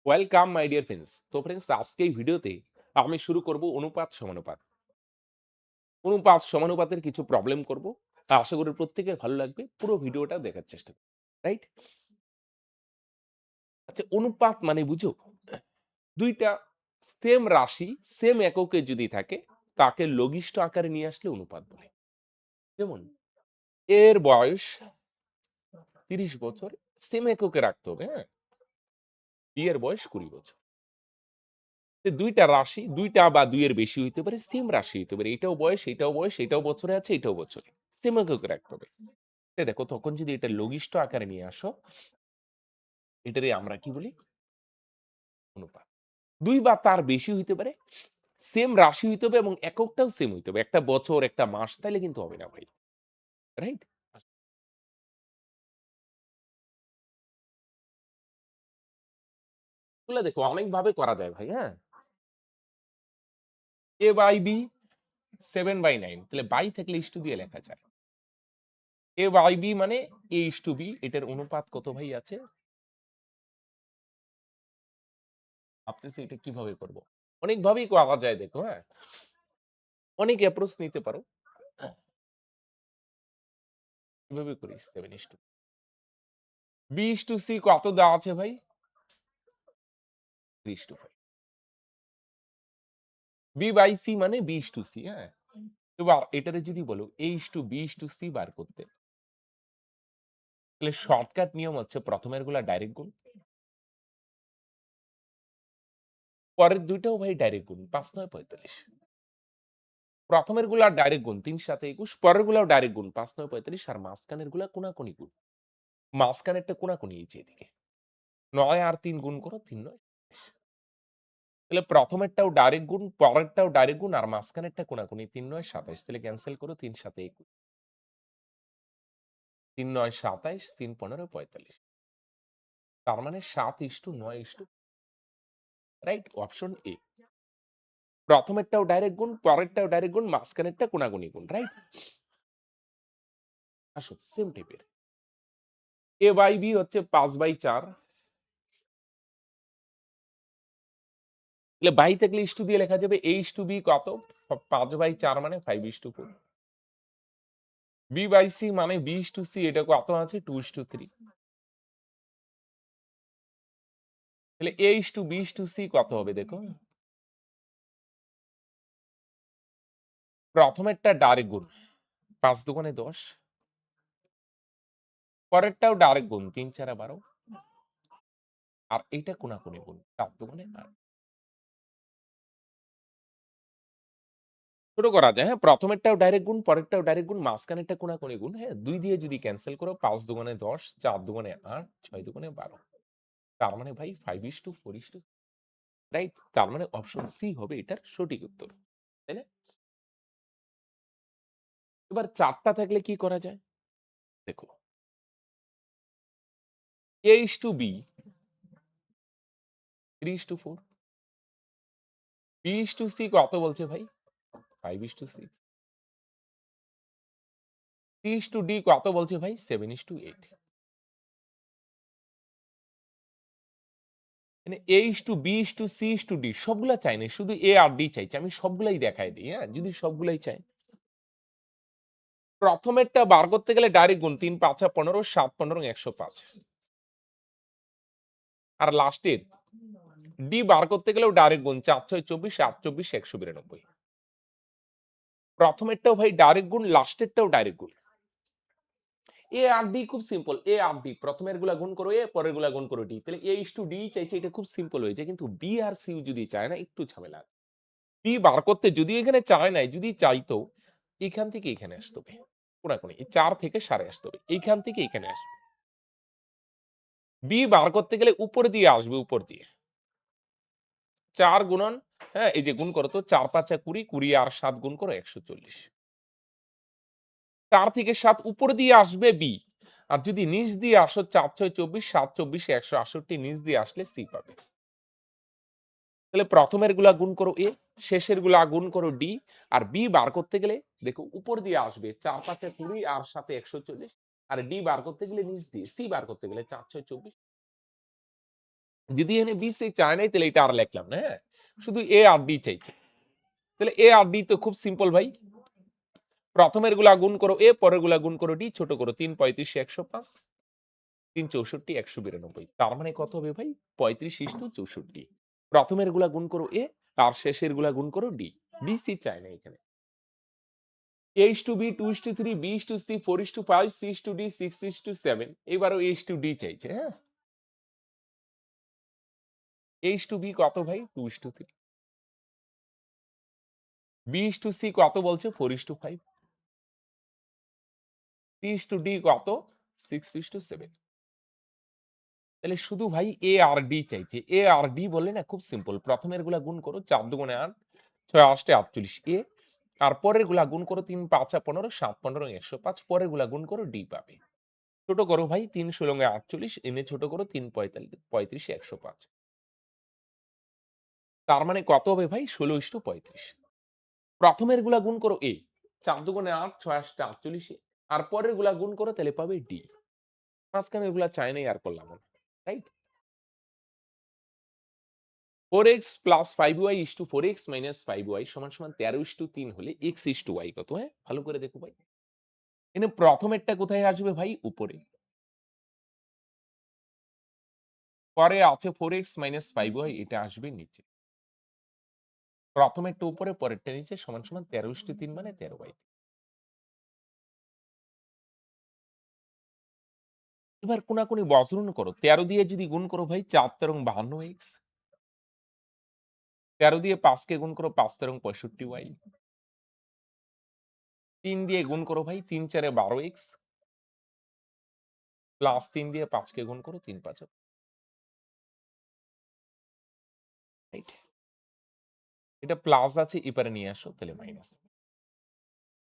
Welcome my dear friends. তো friends, আজকে এই ভিডিওতে আমি শুরু করব অনুপাত সমানুপাত। অনুপাত সমানুপাতের কিছু প্রবলেম করব। আশা করি প্রত্যেকের ভালো লাগবে। পুরো ভিডিওটা দেখার চেষ্টা করুন। রাইট? আচ্ছা, অনুপাত মানে বুঝো? দুইটা সেম রাশি সেম এককে যদি থাকে তাকে লঘিষ্ঠ আকারে নিয়ে আসলে অনুপাত বলে। যেমন এর বয়স ৩০ বছর, সেম এককে রাখতে হবে, হ্যাঁ? বি এর বয়স ২০ বছর। দুইটা রাশি, দুইটা বা ২ এর বেশি হইতে পারে, সেম রাশি হইতে পারে। এটাও বয়স, এটাও বয়স, এটাও বছরে আছে, এটাও বছরে। সেম এককে রাখতে হবে। দেখো, তখন যদি এটা লঘিষ্ঠ আকারে নিয়ে আসো, এটারে আমরা কি বলি? অনুপাত। ২ বা তার বেশি হইতে পারে, সেম রাশি হইতে হবে এবং এককটাও সেম হইতে হবে। একটা বছর, একটা মাস, তাইলে কিন্তু হবে না ভাই। রাইট? এগুলা দেখো অনেকভাবে করা যায় ভাই, হ্যাঁ? a/b 7/9, তাহলে বাই থাকলে ইস্টু দিয়ে লেখা যায়। a/b মানে a/b, এটার অনুপাত কত ভাই আছে? ভাবতেছি এটা কিভাবে করব। অনেকভাবেই করা যায় দেখো, হ্যাঁ? অনেক অ্যাপ্রোচ নিতে পারো। কিভাবে করি? 7:2। b/c কত দেওয়া আছে ভাই? 3:5। b/c মানে b/c, হ্যাঁ? এবার এটারে যদি বলো a/b/c বার করতে, তাহলে শর্টকাট নিয়ম হচ্ছে প্রথমের গুলা ডাইরেক্ট গুণ, পরের দুইটাও ভাই ডাইরেক্ট গুণ। ৫-৯ ৪৫। প্রথমের গুলা ডাইরেক্ট গুণ, ৩-৭ ২১, পরের গুলাও ডাইরেক্ট গুণ, ৫-৯ ৪৫, আর মাঝখানের গুলা কোনাকুনি গুণ। মাঝখানেরটা কোনাকুনি এই যে এদিকে। ৯ আর ৩ গুণ করো, ৩-৯ ২৭। তাহলে প্রথমেরটাও ডাইরেক্ট গুণ, পরেরটাও ডাইরেক্ট গুণ, আর মাঝখানেরটা কোনাকুনি, ৩-৯ ২৭। তাহলে ক্যানসেল করো, ৩-৭ ২১, ৩-৯ ২৭, ৩-১৫ ৪৫। তার মানে ৭:৯, রাইট? Option A. প্রথমেরটাও ডাইরেক্ট গুণ, পরেরটাও ডাইরেক্ট গুণ, মাঝখানেরটা কোনাকুনি গুণ, রাইট? আসো সেম টাইপের। a/b হচ্ছে ৫/৪। তাহলে বাই থাকলে ইস্টু দিয়ে লেখা যাবে a/b কত? ৫/৪ মানে 5:4। b/c মানে b/c, এটা কত আছে? 2:3। তাহলে a/b/c কত হবে দেখো? প্রথমেরটা ডাইরেক্ট গুণ, ৫ দুগুণে ১০। পরেরটাও ডাইরেক্ট গুণ, ৩-৪ 12। আর এইটা কোনাকুনি গুণ, ৪ দুগুণে ৮। ছোট করা যায়, হ্যাঁ? প্রথমেরটাও ডাইরেক্ট গুণ, পরেরটাও ডাইরেক্ট গুণ, মাঝখানেরটা কোনাকুনি গুণ, হ্যাঁ? ২ দিয়ে যদি ক্যানসেল করো, ৫ দুগুণে ১০, ৪ দুগুণে ৮, ৬ দুগুণে ১২। তার মানে ভাই 5:4, রাইট? তার মানে অপশন সি হবে এটার সঠিক উত্তর। তাই না? এবার ৪ টা থাকলে কি করা যায়? দেখো, a/b 3:4, b/c কত বলছে ভাই? 5:6, c/d কত বলছে ভাই? 7:8। মানে a/b/c/d সবগুলা চাই নাই। শুধু a আর d চাইছে। আমি সবগুলাই দেখায় দেই, হ্যাঁ? যদি সবগুলাই চাই। প্রথমেরটা বার করতে গেলে ডাইরেক্ট গুণ, ৩-৫ 15, ৭-15 ১০৫। আর লাস্টের d বার করতে গেলেও ডাইরেক্ট গুণ, ৪-৬ ২৪, ৮-২৪ ১৯২। প্রথমেরটাও ভাই ডাইরেক্ট গুণ, লাস্টেরটাও ডাইরেক্ট গুণ। এ আর ডি খুব সিম্পল। এ আর ডি প্রথমের গুলা গুণ করো এ, পরের গুলা গুণ করো ডি। তাহলে a/d চাইছে, এটা খুব সিম্পল হয়ে যায়। কিন্তু বি আর সি যদি চায় না, একটু ঝামেলা। বি বার করতে যদিও এখানে চায় নাই, যদি চাইতো এখান থেকে এখানে আসতে হবে। কোনাকুনি এই ৪ থেকে সাড়ে আসতে হবে। এইখান থেকে এখানে আসবে। বি বার করতে গেলে উপর দিয়ে আসবে, উপর দিয়ে। ৪ গুণন, হ্যাঁ? এই যে গুণ করো তো, ৪-৫ ২০, ২০ আর ৭ গুণ করো ১৪০। ৪ থেকে ৭ উপর দিয়ে আসবে বি। আর যদি নিচ দিয়ে আসো, ৪-৬ ২৪, ৭-২৪ ১৬৮, নিচ দিয়ে আসলে সি পাবে। তাহলে প্রথমের গুলা গুণ করো এ, শেষের গুলা গুণ করো ডি, আর বি বার করতে গেলে দেখো উপর দিয়ে আসবে ৪-৫ ২০ আর ৭ ১৪০, আর ডি বার করতে গেলে নিচ দিয়ে, সি বার করতে গেলে ৪-৬ ২৪। যদি এখানে বি সি চায় নাই তাহলে এটা আর লিখলাম না, হ্যাঁ? শুধু এ আর ডি চাইছে। তাহলে এ আর ডি তো খুব সিম্পল ভাই। প্রথমের গুলা গুণ করো এ, পরের গুলা গুণ করো ডি, ছোট করো ৩ ৩৫ ১০৫ ৩ ৬৪ ১৯২ তার মানে কত হবে ভাই? ৩৫:৬৪। প্রথমের গুলা গুণ করো এ, আর শেষের গুলা গুণ করো ডি। বি সি চায় না এখানে। A is to B, 2 is to 3, B is to C, 4 is to 5, C is to D, 6 is to 7 এবারও A is to D চাইছে, হ্যাঁ? A is to B কত ভাই? 2 is to 3, B is to C কত বলছে? 4 is to 5, C is to D কত? 6 is to 7 তাহলে শুধু ভাই A আর D চাইছে। A আর D বললে না খুব সিম্পল। প্রথমের গুলা গুণ করো ৪ দুগুণে ৮, ৬ ৮ ৪৮ A আর পরের গুলা গুণ করো ৩ ৫ ১৫, ৭ ১৫ ১০৫ পরের গুলা গুণ করো D পাবে। ছোট করো ভাই ৩ ১৬ ৪৮ এনে ছোট করো ৩ ৩৫ ১০৫ তার মানে কত হবে ভাই? ১৬:৩৫ প্রথমের গুলা গুণ করো A ৪ দুগুণে ৮, ৬ ৮ ৪৮ আর পরের গুলা গুণ করো তাহলে পাবে D। মাঝখানে এগুলা চাই নাই আর করলাম না। Right? 4x + 5y = 4x - 5y = 13:3 হলে x y কত, হ্যাঁ? ভালো করে দেখো ভাই। এখানে প্রথমেরটা কোথায় আসবে ভাই? উপরে। পরে আছে 4x - 5y এটা আসবে নিচে। প্রথমেরটা উপরে পরেরটা নিচে = 13:3 মানে 13/3 এবার কোনাকুনি বজ্রন করো। ১৩ দিয়ে যদি গুণ করো ভাই ৪ তেরং ৫২x ১৩ দিয়ে ৫ কে গুণ করো ৫ তেরং ৬৫y ৩ দিয়ে গুণ করো ভাই ৩ ৪ এ ১২x প্লাস ৩ দিয়ে ৫ কে গুণ করো ৩ ৫ রাইট? এটা প্লাস আছে এপারে নিয়ে আসো তাহলে মাইনাস।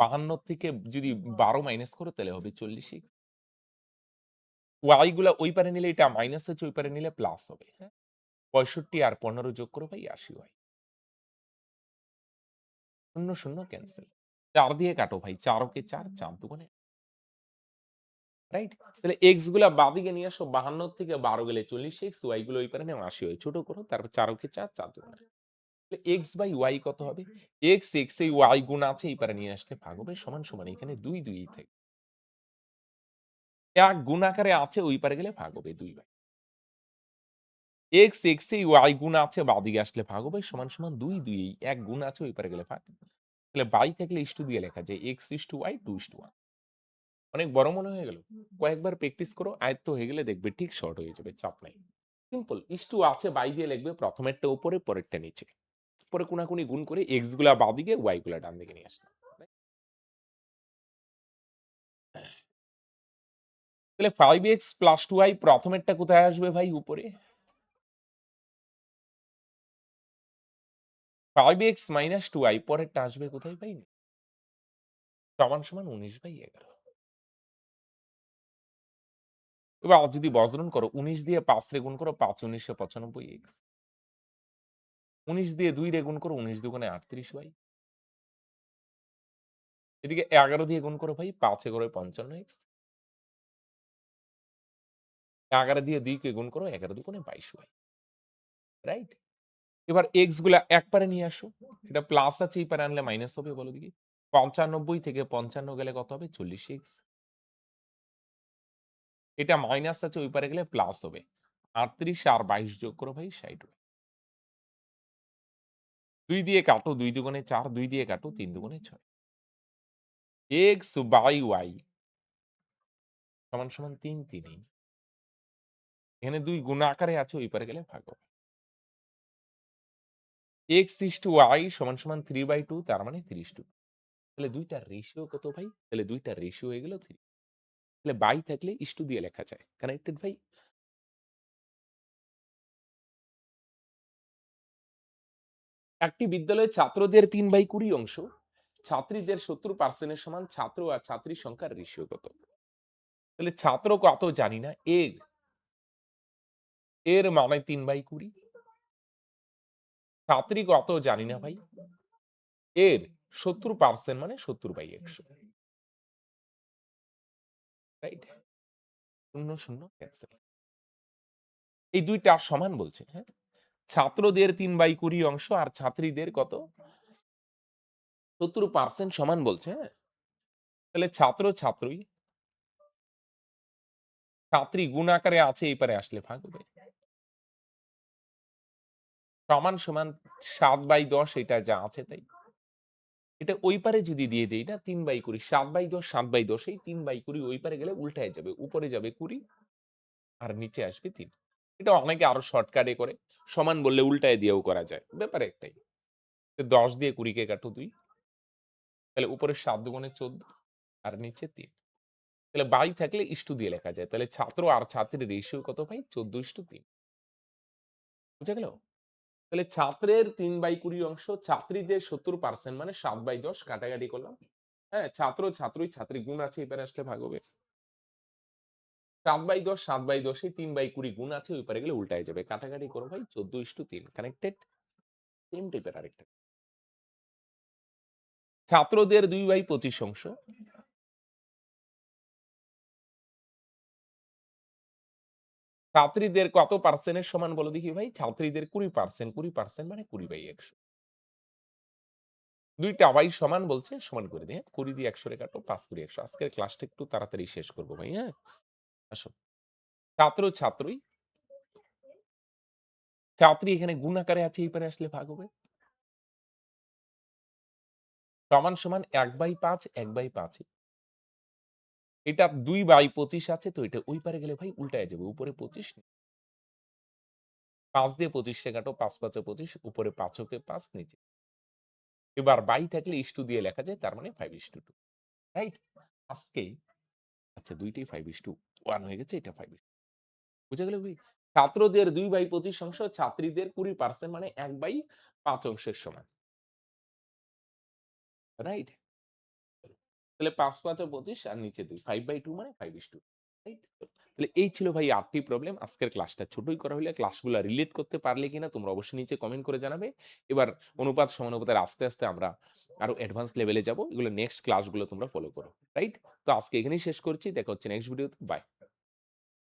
৫২ থেকে যদি ১২ মাইনাস করো তাহলে হবে ৪০x y গুলা ওই পারে নিলে এটা মাইনাস হচ্ছে ওই পারে নিলে প্লাস হবে, হ্যাঁ? ৬৫ আর ১৫ যোগ করো ভাই ৮০y ০ ০ ক্যানসেল। ৪ দিয়ে কাটো ভাই ৪ ওকে ৪ ৪ দুগুণে রাইট? তাহলে এক্স গুলা বাঁদিকে নিয়ে আসো ৫২ থেকে ১২ গেলে ৪০x y গুলো ওই পারে নাও ৮০y ছোট করো তারপর ৪ ওকে ৪ ৪ দুগুণে তাহলে x বাই y কত হবে? x এই y গুণ আছে এই পারে নিয়ে আসলে ভাগ হবে সমান এখানে ২ ২ ই থাকে। ১ গুণ আকারে আছে ওই পারে গেলে ভাগ হবে ২ বাই। x এই y গুণ আছে বাঁদিকে আসলে ভাগ হবে সমান ২ ২ এই ১ গুণ আছে ওই পারে গেলে ভাগ। তাহলে বাই থাকলে ইস টু দিয়ে লেখা যায় x is to y 2 is to 1 অনেক বড় মনে হয়ে গেল? কয়েকবার প্র্যাকটিস করো আয়ত্ত হয়ে গেলে দেখবে ঠিক শর্ট হয়ে যাবে চাপ নাই। সিম্পল ইস টু আছে বাই দিয়ে লিখবে প্রথমেরটা উপরে পরেরটা নিচে। পরে কোনাকুনি গুণ করে x গুলা বাঁদিকে y গুলা ডান দিকে নিয়ে আসলাম। তাহলে 5x + 2y প্রথমেরটা কোথায় আসবে ভাই? উপরে। 5x - 2y পরেরটা আসবে কোথায় ভাই? =19/11 এবার যদি বজ্রন করো ১৯ দিয়ে ৫ রে গুণ করো ৫ ১৯ ৯৫x ১৯ দিয়ে ২ রে গুণ করো ১৯ দুগুণে ৩৮y এদিকে ১১ দিয়ে গুণ করো ভাই ৫ ১১ ৫৫x ১১ দিয়ে ২ কে গুণ করো ১১ দুগুণে ২২y রাইট? এবার x গুলা এক পারে নিয়ে আসো। এটা প্লাস আছে এই পারে আনলে মাইনাস হবে বলো দেখি। ৯৫ থেকে ৫৫ গেলে কত হবে? ৪০x এটা মাইনাস আছে ওই পারে গেলে প্লাস হবে। ৩৮ আর ২২ যোগ করো ভাই ৬০ ২ দিয়ে কাটো ২ দুগুণে ৪ ২ দিয়ে কাটো ৩ দুগুণে ৬ x বাই y = ৩ ৩ এই। এখানে ২ গুণ আকারে আছে ওই পারে গেলে ভাগ হবে। x is to y = 3/2 তার মানে ৩০/2 তাহলে ২ টার রেশিও কত ভাই? তাহলে ২ টার রেশিও হয়ে গেল ৩ তাহলে বাই থাকলে ইস টু দিয়ে লেখা যায়। কানেক্টেড ভাই? একটি বিদ্যালয়ে ছাত্রদের ৩/২০ অংশ, ছাত্রীদের ৭০% এর সমান ছাত্র আর ছাত্রীর সংখ্যার রেশিও কত? তাহলে ছাত্র কত জানি না। এর মানে ৩/২০ ছাত্রী কত জানি না ভাই। এর ৭০% মানে ৭০/১০০ রাইট? ০ ০ ক্যানসেল। এই ২ টা সমান বলছে, হ্যাঁ? ছাত্রদের ৩/২০ অংশ আর ছাত্রীদের কত? ৭০% সমান বলছে, হ্যাঁ? তাহলে ছাত্র, ছাত্রী গুণ আকারে আছে এই পারে আসলে ভাগ হবে। সমান ৭/১০ এটা যা আছে তাই। এটা ওই পারে যদি দিয়ে দেই না ৩/২০ ৭/১০ ৭/১০ এই ৩/২০ ওই পারে গেলে উল্টায় যাবে। উপরে যাবে ২০ আর নিচে আসবে ৩। এটা অনেকে আরো শর্টকাটে করে। সমান বললে উল্টায় দিয়েও করা যায়। ব্যাপার একটাই। ১০ দিয়ে ২০ কে কাটো ২। তাহলে উপরে ৭ দুগুণে ১৪ আর নিচে ৩। তাহলে বাই থাকলে ইস্টু দিয়ে লেখা যায়। তাহলে ছাত্র আর ছাত্রীর রেশিও কত পাই? ১৪:৩। বুঝা গেল? তাহলে ছাত্রের ৩/২০ অংশ, ছাত্রীদের ৭০% মানে ৭/১০ কাটাকাটি করলাম। হ্যাঁ? ছাত্রী গুণ আছে এপারে আসলে ভাগ হবে। ৭/১০ ৭/১০ এই ৩/২০ গুণ আছে ওই পারে গেলে উল্টায় যাবে। কাটাকাটি করো ভাই ১৪:৩ কানেক্টেড? সেম টাইপের আরেকটা। ছাত্রদের ২/২৫ অংশ, ছাত্রীদের কত পার্সেন্টের সমান বলো দেখি ভাই? ছাত্রীদের ২০% ২০% মানে ২০/১০০। ২ টা ভাই সমান বলছে, সমান করে দিই, হ্যাঁ? ২০ দিয়ে ১০০ রে কাটো, ৫ কুড়ি ১০০। আজকের ক্লাসটা একটু তাড়াতাড়ি শেষ করব ভাই, হ্যাঁ? আসো। ছাত্রী এখানে গুণ আকারে আছে এই পারে আসলে ভাগ হবে। সমান ১/৫ ১/৫ এটা ২/২৫ আছে তো এটা ওই পারে গেলে ভাই উল্টায় যাবে। উপরে ২৫ ৫ দিয়ে ২৫ কে কাটো ৫ ৫ ২৫ উপরে ৫ ওকে ৫ নিচে। এবার বাই থাকলে ইস্টু দিয়ে লেখা যায় তার মানে 5:2 রাইট? আজকেই আচ্ছা ২ টাই 5:1 হয়ে গেছে এটা 5 বুঝা গেল ভাই? ছাত্রদের ২/২৫ অংশ, ছাত্রীদের ২০% মানে ১/৫ অংশের সমান। রাইট? তাহলে ৫ ৫ ২৫ আর নিচে ২ 5/2 মানে 5:2 রাইট? তাহলে এই ছিল ভাই ৮ টি প্রবলেম। আজকের ক্লাসটা ছোটই করা হইলে ক্লাসগুলা রিলেট করতে পারলে কিনা তোমরা অবশ্যই নিচে কমেন্ট করে জানাবে। এবার অনুপাত সমানুপাতের আস্তে আমরা আরো অ্যাডভান্স লেভেলে যাবো। এগুলো নেক্সট ক্লাসগুলো তোমরা ফলো করো। রাইট? তো আজকে এখানেই শেষ করছি। দেখা হচ্ছে নেক্সট ভিডিওতে। বাই।